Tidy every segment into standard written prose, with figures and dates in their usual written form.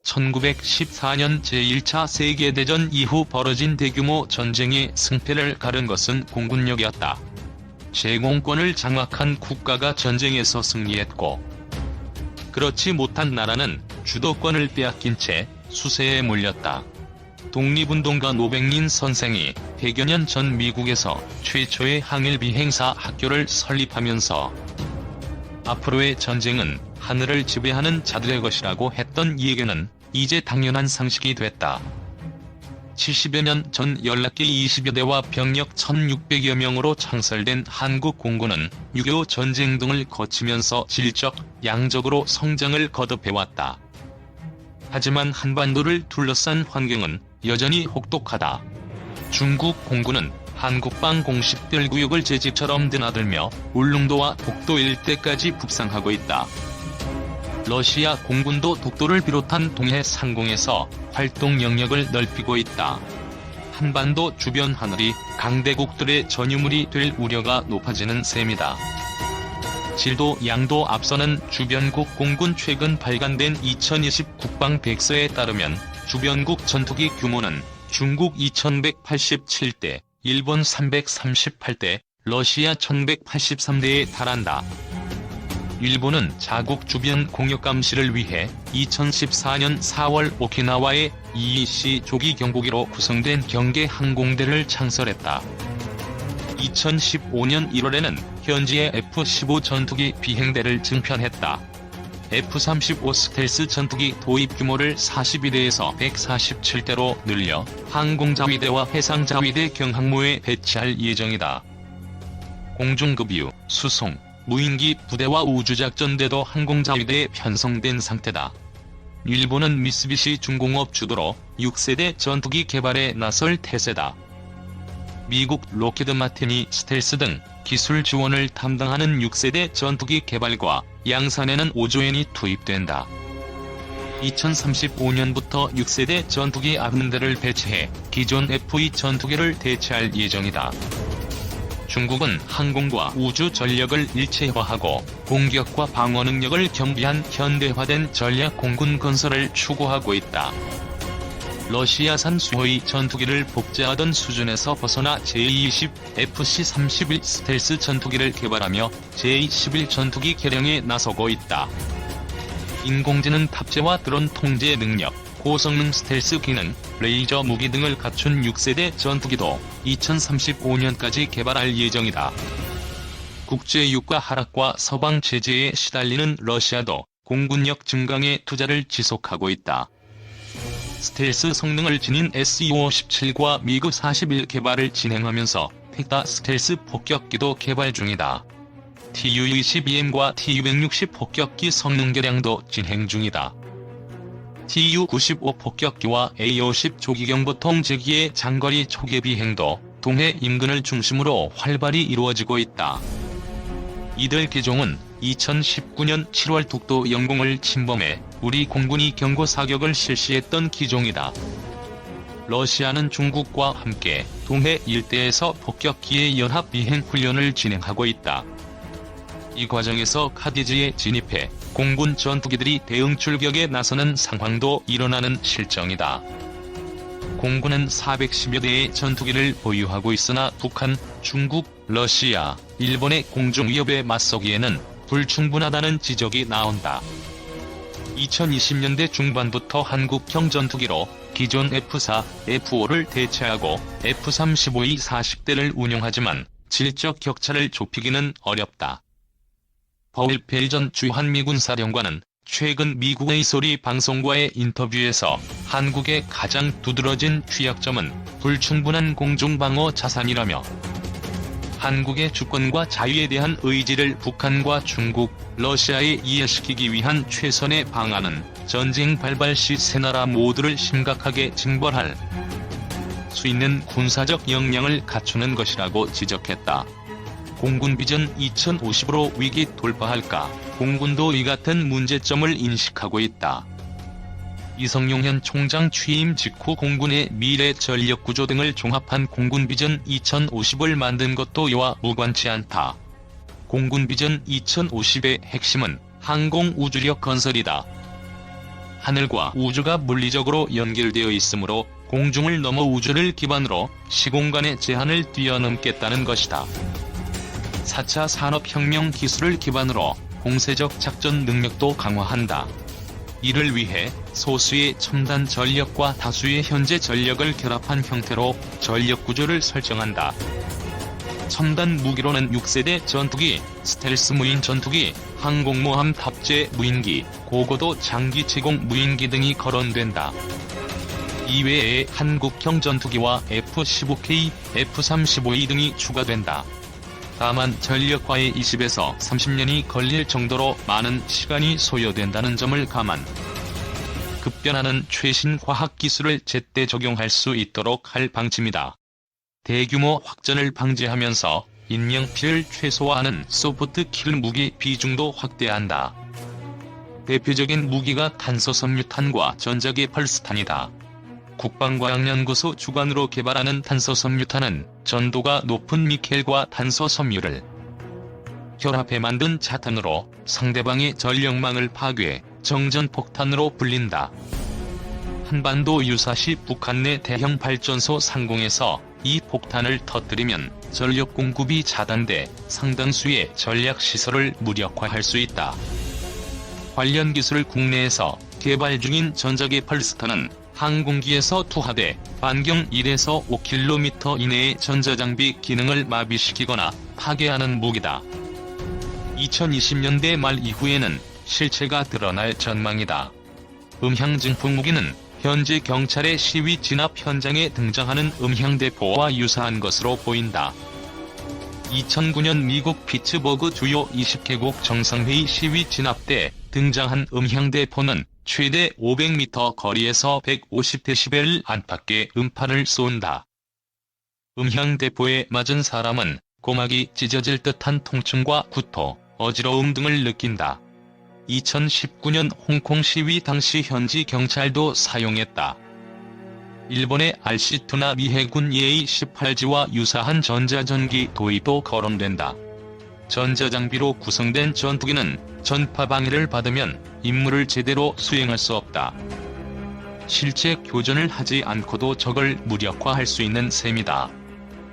1914년 제1차 세계대전 이후 벌어진 대규모 전쟁의 승패를 가른 것은 공군력이었다. 제공권을 장악한 국가가 전쟁에서 승리했고, 그렇지 못한 나라는 주도권을 빼앗긴 채 수세에 몰렸다. 독립운동가 노백민 선생이 100여 년 전 미국에서 최초의 항일 비행사 학교를 설립하면서 앞으로의 전쟁은 하늘을 지배하는 자들의 것이라고 했던 이 얘기는 이제 당연한 상식이 됐다. 70여 년 전 연락기 20여 대와 병력 1600여 명으로 창설된 한국 공군은 6.25 전쟁 등을 거치면서 질적, 양적으로 성장을 거듭해왔다. 하지만 한반도를 둘러싼 환경은 여전히 혹독하다. 중국 공군은 한국방 공식별구역을 제 집처럼 드나들며 울릉도와 독도 일대까지 북상하고 있다. 러시아 공군도 독도를 비롯한 동해 상공에서 활동 영역을 넓히고 있다. 한반도 주변 하늘이 강대국들의 전유물이 될 우려가 높아지는 셈이다. 질도 양도 앞서는 주변국 공군 최근 발간된 2020 국방백서에 따르면 주변국 전투기 규모는 중국 2187대, 일본 338대, 러시아 1183대에 달한다. 일본은 자국 주변 공역 감시를 위해 2014년 4월 오키나와의 EEC 조기 경보기로 구성된 경계 항공대를 창설했다. 2015년 1월에는 현지의 F-15 전투기 비행대를 증편했다. F-35 스텔스 전투기 도입 규모를 42대에서 147대로 늘려 항공자위대와 해상자위대 경항모에 배치할 예정이다. 공중급유, 수송, 무인기 부대와 우주작전대도 항공자위대에 편성된 상태다. 일본은 미쓰비시 중공업 주도로 6세대 전투기 개발에 나설 태세다. 미국 로키드 마틴이 스텔스 등 기술 지원을 담당하는 6세대 전투기 개발과 양산에는 5조엔이 투입된다. 2035년부터 6세대 전투기 90대를 배치해 기존 F-2 전투기를 대체할 예정이다. 중국은 항공과 우주 전력을 일체화하고 공격과 방어 능력을 겸비한 현대화된 전략 공군 건설을 추구하고 있다. 러시아산 수호이 전투기를 복제하던 수준에서 벗어나 제-20 FC-31 스텔스 전투기를 개발하며 제-11 전투기 개량에 나서고 있다. 인공지능 탑재와 드론 통제 능력, 고성능 스텔스 기능, 레이저 무기 등을 갖춘 6세대 전투기도 2035년까지 개발할 예정이다. 국제유가 하락과 서방 제재에 시달리는 러시아도 공군력 증강에 투자를 지속하고 있다. 스텔스 성능을 지닌 SU-57과 미그 41 개발을 진행하면서 팩다 스텔스 폭격기도 개발 중이다. Tu-22M과 Tu-160 폭격기 성능 개량도 진행 중이다. Tu-95 폭격기와 A-50 조기경보통 제기의 장거리 초계 비행도 동해 인근을 중심으로 활발히 이루어지고 있다. 이들 기종은 2019년 7월 독도 영공을 침범해 우리 공군이 경고 사격을 실시했던 기종이다. 러시아는 중국과 함께 동해 일대에서 폭격기의 연합 비행 훈련을 진행하고 있다. 이 과정에서 카디즈에 진입해 공군 전투기들이 대응 출격에 나서는 상황도 일어나는 실정이다. 공군은 410여 대의 전투기를 보유하고 있으나 북한, 중국, 러시아, 일본의 공중 위협에 맞서기에는 불충분하다는 지적이 나온다. 2020년대 중반부터 한국형 전투기로 기존 F-4, F-5를 대체하고 F-35의 40대를 운용하지만 질적 격차를 좁히기는 어렵다. 버일 벨전 주한미군 사령관은 최근 미국의 소리 방송과의 인터뷰에서 한국의 가장 두드러진 취약점은 불충분한 공중방어 자산이라며 한국의 주권과 자유에 대한 의지를 북한과 중국, 러시아에 이해시키기 위한 최선의 방안은 전쟁 발발 시 세 나라 모두를 심각하게 징벌할 수 있는 군사적 역량을 갖추는 것이라고 지적했다. 공군 비전 2050으로 위기 돌파할까? 공군도 이 같은 문제점을 인식하고 있다. 이성용 현 총장 취임 직후 공군의 미래 전력 구조 등을 종합한 공군 비전 2050을 만든 것도 이와 무관치 않다. 공군 비전 2050의 핵심은 항공 우주력 건설이다. 하늘과 우주가 물리적으로 연결되어 있으므로 공중을 넘어 우주를 기반으로 시공간의 제한을 뛰어넘겠다는 것이다. 4차 산업혁명 기술을 기반으로 공세적 작전 능력도 강화한다. 이를 위해 소수의 첨단 전력과 다수의 현재 전력을 결합한 형태로 전력구조를 설정한다. 첨단 무기로는 6세대 전투기, 스텔스 무인 전투기, 항공모함 탑재 무인기, 고고도 장기 제공 무인기 등이 거론된다. 이외에 한국형 전투기와 F-15K, F-35E 등이 추가된다. 다만 전력화에 20에서 30년이 걸릴 정도로 많은 시간이 소요된다는 점을 감안. 급변하는 최신 과학기술을 제때 적용할 수 있도록 할 방침이다. 대규모 확전을 방지하면서 인명피해를 최소화하는 소프트킬 무기 비중도 확대한다. 대표적인 무기가 탄소섬유탄과 전자기 펄스탄이다. 국방과학연구소 주관으로 개발하는 탄소섬유탄은 전도가 높은 니켈과 탄소섬유를 결합해 만든 자탄으로 상대방의 전력망을 파괴, 정전폭탄으로 불린다. 한반도 유사시 북한 내 대형 발전소 상공에서 이 폭탄을 터뜨리면 전력 공급이 차단돼 상당수의 전략시설을 무력화할 수 있다. 관련 기술을 국내에서 개발 중인 전자기 펄스탄은 항공기에서 투하돼 반경 1에서 5km 이내의 전자장비 기능을 마비시키거나 파괴하는 무기다. 2020년대 말 이후에는 실체가 드러날 전망이다. 음향증폭 무기는 현재 경찰의 시위 진압 현장에 등장하는 음향대포와 유사한 것으로 보인다. 2009년 미국 피츠버그 주요 20개국 정상회의 시위 진압 때 등장한 음향대포는 최대 500m 거리에서 150dB 안팎의 음파를 쏜다. 음향대포에 맞은 사람은 고막이 찢어질 듯한 통증과 구토, 어지러움 등을 느낀다. 2019년 홍콩 시위 당시 현지 경찰도 사용했다. 일본의 RC-2나 미 해군 EA-18G와 유사한 전자전기 도입도 거론된다. 전자장비로 구성된 전투기는 전파 방해를 받으면 임무를 제대로 수행할 수 없다. 실제 교전을 하지 않고도 적을 무력화할 수 있는 셈이다.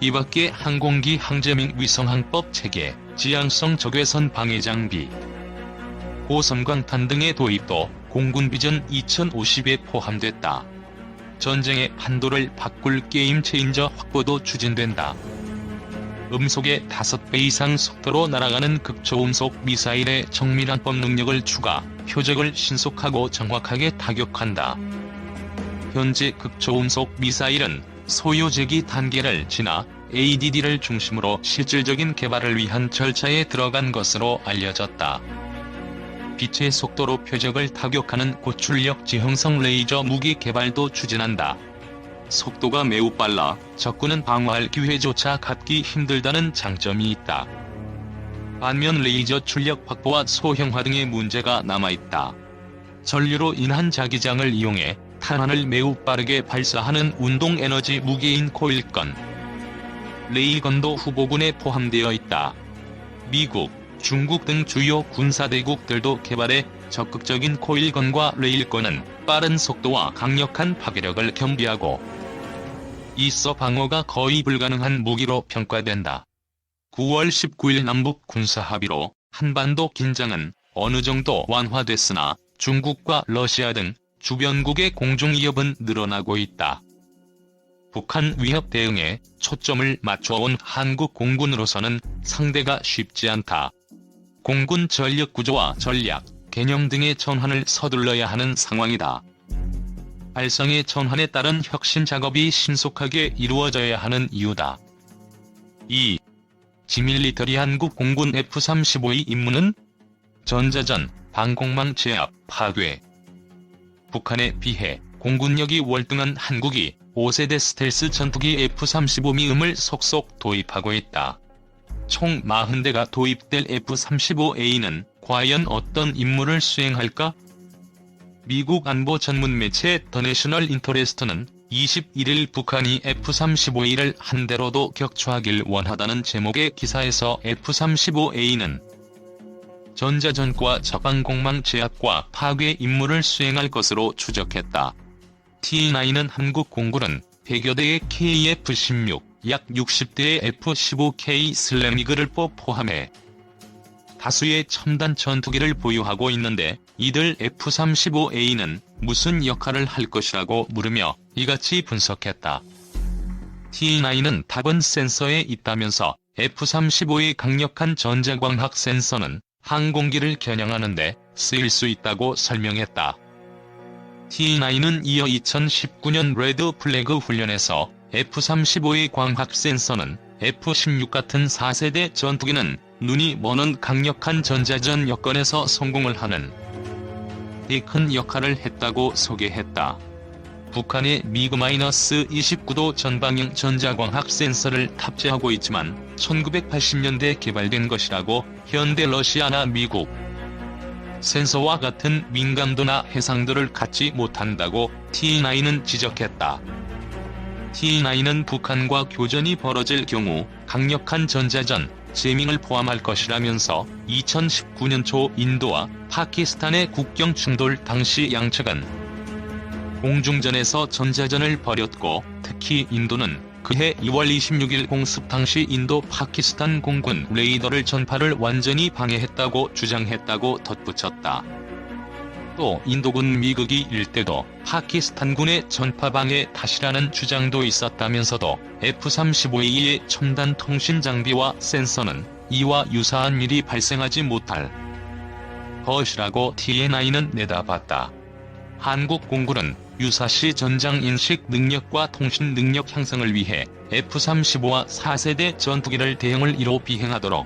이밖에 항공기 항제밍 위성항법 체계, 지향성 적외선 방해장비, 고섬광탄 등의 도입도 공군 비전 2050에 포함됐다. 전쟁의 판도를 바꿀 게임 체인저 확보도 추진된다. 음속의 5배 이상 속도로 날아가는 극초음속 미사일의 정밀항법 능력을 추가, 표적을 신속하고 정확하게 타격한다. 현재 극초음속 미사일은 소요제기 단계를 지나 ADD를 중심으로 실질적인 개발을 위한 절차에 들어간 것으로 알려졌다. 빛의 속도로 표적을 타격하는 고출력 지형성 레이저 무기 개발도 추진한다. 속도가 매우 빨라 적군은 방어할 기회조차 갖기 힘들다는 장점이 있다. 반면 레이저 출력 확보와 소형화 등의 문제가 남아있다. 전류로 인한 자기장을 이용해 탄환을 매우 빠르게 발사하는 운동에너지 무기인 코일건, 레일건도 후보군에 포함되어 있다. 미국, 중국 등 주요 군사대국들도 개발해 적극적인 코일건과 레일건은 빠른 속도와 강력한 파괴력을 겸비하고 있어 방어가 거의 불가능한 무기로 평가된다. 9월 19일 남북 군사합의로 한반도 긴장은 어느 정도 완화됐으나 중국과 러시아 등 주변국의 공중위협은 늘어나고 있다. 북한 위협 대응에 초점을 맞춰온 한국 공군으로서는 상대가 쉽지 않다. 공군 전력 구조와 전략, 개념 등의 전환을 서둘러야 하는 상황이다. 발성의 전환에 따른 혁신 작업이 신속하게 이루어져야 하는 이유다. 2. 지밀리터리 한국 공군 F-35E 임무는 전자전, 방공망 제압, 파괴. 북한에 비해 공군력이 월등한 한국이 5세대 스텔스 전투기 F-35M을 속속 도입하고 있다. 총 40대가 도입될 F-35A는 과연 어떤 임무를 수행할까? 미국 안보 전문 매체 더 내셔널 인터레스트는 21일 북한이 F-35A를 한 대로도 격추하길 원하다는 제목의 기사에서 F-35A는 전자전과 저방공망 제압과 파괴 임무를 수행할 것으로 추적했다. T9은 한국 공군은 100여 대의 KF-16, 약 60대의 F-15K 슬래미그를 포함해 다수의 첨단 전투기를 보유하고 있는데 이들 F-35A는 무슨 역할을 할 것이라고 물으며 이같이 분석했다. T9은 답은 센서에 있다면서 F-35의 강력한 전자광학 센서는 항공기를 겨냥하는데 쓰일 수 있다고 설명했다. T9은 이어 2019년 레드 플래그 훈련에서 F-35의 광학 센서는 F-16 같은 4세대 전투기는 눈이 머는 강력한 전자전 여건에서 성공을 하는 데 큰 역할을 했다고 소개했다. 북한의 미그-29도 전방형 전자광학 센서를 탑재하고 있지만 1980년대 개발된 것이라고 현대 러시아나 미국 센서와 같은 민감도나 해상도를 갖지 못한다고 T9은 지적했다. T9은 북한과 교전이 벌어질 경우 강력한 전자전, 제밍을 포함할 것이라면서 2019년 초 인도와 파키스탄의 국경 충돌 당시 양측은 공중전에서 전자전을 벌였고 특히 인도는 그해 2월 26일 공습 당시 인도 파키스탄 공군 레이더를 전파를 완전히 방해했다고 주장했다고 덧붙였다. 또 인도군 미극이 일때도 파키스탄군의 전파방해 탓이라는 주장도 있었다면서도 F-35A의 첨단 통신 장비와 센서는 이와 유사한 일이 발생하지 못할 것이라고 T9은 내다봤다. 한국 공군은 유사시 전장 인식 능력과 통신 능력 향상을 위해 F-35와 4세대 전투기를 대형을 1호 비행하도록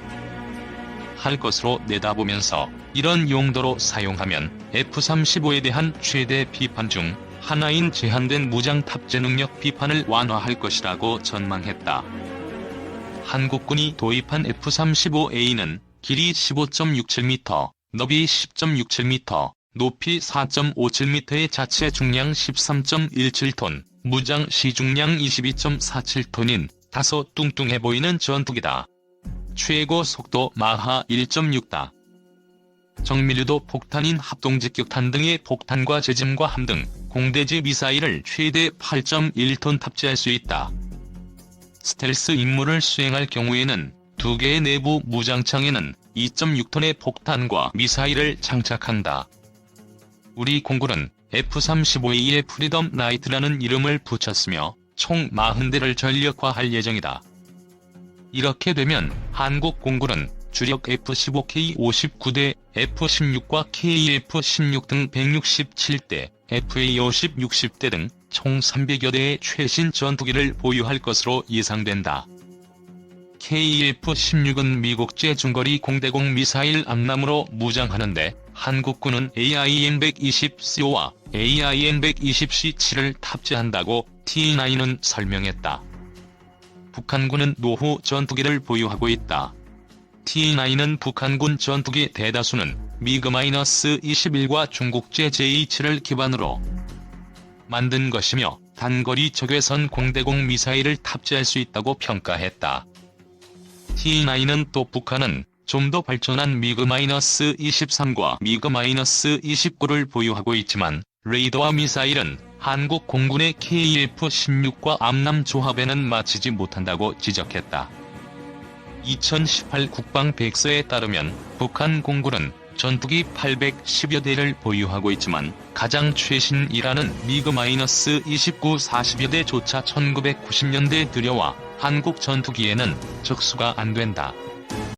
할 것으로 내다보면서 이런 용도로 사용하면 F-35에 대한 최대 비판 중 하나인 제한된 무장 탑재 능력 비판을 완화할 것이라고 전망했다. 한국군이 도입한 F-35A는 길이 15.67m, 너비 10.67m, 높이 4.57m의 자체 중량 13.17톤, 무장 시중량 22.47톤인 다소 뚱뚱해 보이는 전투기다. 최고 속도 마하 1.6다. 정밀유도 폭탄인 합동직격탄 등의 폭탄과 재짐과 함 등 공대지 미사일을 최대 8.1톤 탑재할 수 있다. 스텔스 임무를 수행할 경우에는 두 개의 내부 무장창에는 2.6톤의 폭탄과 미사일을 장착한다. 우리 공군은 F-35A의 프리덤 나이트라는 이름을 붙였으며 총 40대를 전력화할 예정이다. 이렇게 되면 한국 공군은 주력 F-15K 59대, F-16과 KF-16 등 167대, FA-50 60대 등 총 300여 대의 최신 전투기를 보유할 것으로 예상된다. KF-16은 미국제 중거리 공대공 미사일 암람으로 무장하는데 한국군은 AIM-120C와 AIM-120C7를 탑재한다고 T9은 설명했다. 북한군은 노후 전투기를 보유하고 있다. T9은 북한군 전투기 대다수는 미그-21과 중국제 J-7을 기반으로 만든 것이며 단거리 적외선 공대공 미사일을 탑재할 수 있다고 평가했다. T9은 또 북한은 좀 더 발전한 미그-23과 미그-29를 보유하고 있지만 레이더와 미사일은 한국 공군의 KF-16과 암람 조합에는 맞추지 못한다고 지적했다. 2018 국방백서에 따르면 북한 공군은 전투기 810여 대를 보유하고 있지만 가장 최신이라는 미그-29 40여 대조차 1990년대 들여와 한국 전투기에는 적수가 안 된다.